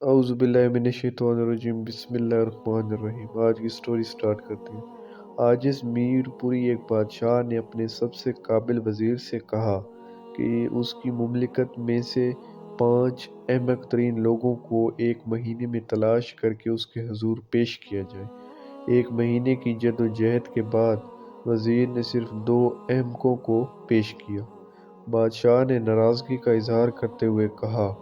اعوذ باللہ من الشیطان الرجیم بسم اللہ الرحمن الرحیم۔ آج کی سٹوری سٹارٹ کرتے ہیں۔ عاجز میر پوری ایک بادشاہ نے اپنے سب سے قابل وزیر سے کہا کہ اس کی مملکت میں سے 5 احمق ترین لوگوں کو 1 مہینے میں تلاش کر کے اس کے حضور پیش کیا جائے۔ 1 مہینے کی جد و جہد کے بعد وزیر نے صرف 2 احمقوں کو پیش کیا۔ بادشاہ نے ناراضگی کا اظہار کرتے ہوئے کہا،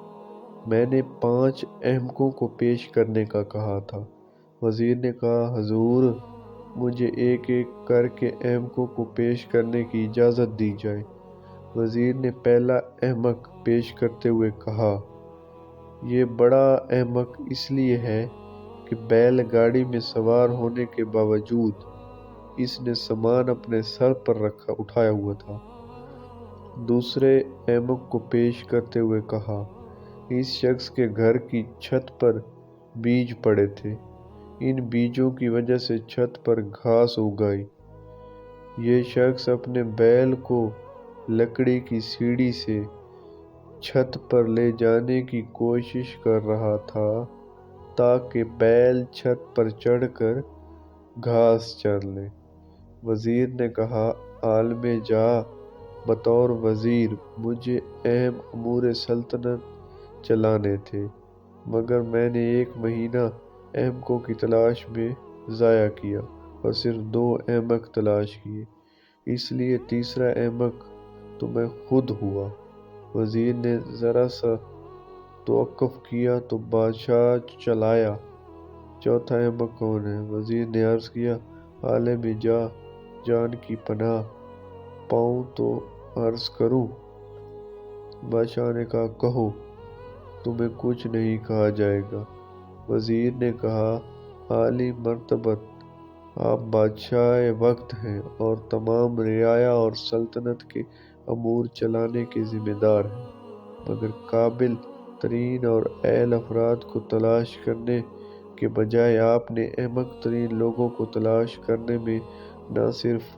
میں نے 5 احمقوں کو پیش کرنے کا کہا تھا۔ وزیر نے کہا، حضور مجھے ایک ایک کر کے احمقوں کو پیش کرنے کی اجازت دی جائے۔ وزیر نے پہلا احمق پیش کرتے ہوئے کہا، یہ بڑا احمق اس لیے ہے کہ بیل گاڑی میں سوار ہونے کے باوجود اس نے سامان اپنے سر پر اٹھایا ہوا تھا۔ دوسرے احمق کو پیش کرتے ہوئے کہا، اس شخص کے گھر کی چھت پر بیج پڑے تھے، ان بیجوں کی وجہ سے چھت پر گھاس اگ آئی۔ یہ شخص اپنے بیل کو لکڑی کی سیڑھی سے چھت پر لے جانے کی کوشش کر رہا تھا تاکہ بیل چھت پر چڑھ کر گھاس چر لے۔ وزیر نے کہا، عالم جاہ، بطور وزیر مجھے اہم امور سلطنت چلانے تھے، مگر میں نے 1 مہینہ احمقوں کی تلاش میں ضائع کیا اور صرف 2 احمق تلاش کیے، اس لیے تیسرا احمق تو میں خود ہوا۔ وزیر نے ذرا سا توقف کیا تو بادشاہ چلایا، چوتھا احمق کون ہے؟ وزیر نے عرض کیا، عالم جاہ، جان کی پناہ پاؤں تو عرض کروں؟ بادشاہ نے کہا، کہو، تمہیں کچھ نہیں کہا جائے گا۔ وزیر نے کہا، عالی مرتبت، آپ بادشاہ وقت ہیں اور تمام رعایا اور سلطنت کے امور چلانے کے ذمہ دار ہیں، مگر قابل ترین اور اہل افراد کو تلاش کرنے کے بجائے آپ نے احمق ترین لوگوں کو تلاش کرنے میں نہ صرف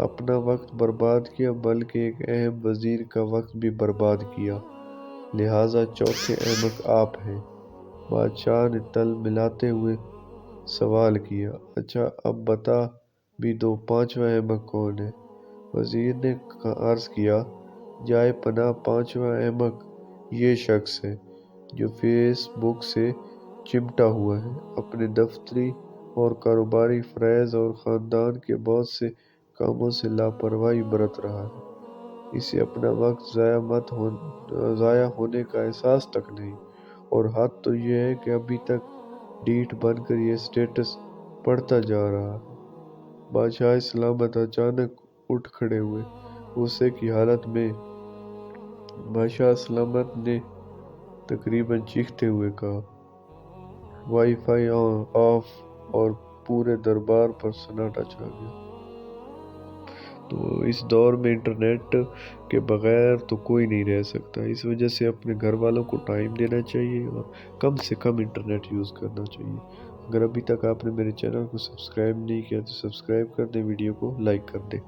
اپنا وقت برباد کیا بلکہ ایک اہم وزیر کا وقت بھی برباد کیا، لہٰذا چوتھے احمق آپ ہیں۔ بادشاہ نے تل ملاتے ہوئے سوال کیا، اچھا اب بتا بھی دو، 5واں احمق کون ہے؟ وزیر نے عرض کیا، جائے پناہ 5واں احمق یہ شخص ہے جو فیس بک سے چمٹا ہوا ہے، اپنے دفتری اور کاروباری فریض اور خاندان کے بہت سے کاموں سے لاپرواہی برت رہا ہے۔ اسے اپنا وقت ضائع ہونے کا احساس تک نہیں، اور حد تو یہ ہے کہ ابھی تک ڈیٹ بن کر یہ سٹیٹس پڑھتا جا رہا ہے۔ بادشاہ سلامت اچانک اٹھ کھڑے ہوئے، غصے کی حالت میں۔ بادشاہ سلامت نے تقریباً چیختے ہوئے کہا، وائی فائی آف، اور پورے دربار پر سناٹا چھا گیا۔ تو اس دور میں انٹرنیٹ کے بغیر تو کوئی نہیں رہ سکتا، اس وجہ سے اپنے گھر والوں کو ٹائم دینا چاہیے اور کم سے کم انٹرنیٹ یوز کرنا چاہیے۔ اگر ابھی تک آپ نے میرے چینل کو سبسکرائب نہیں کیا تو سبسکرائب کر دیں، ویڈیو کو لائک کر دیں۔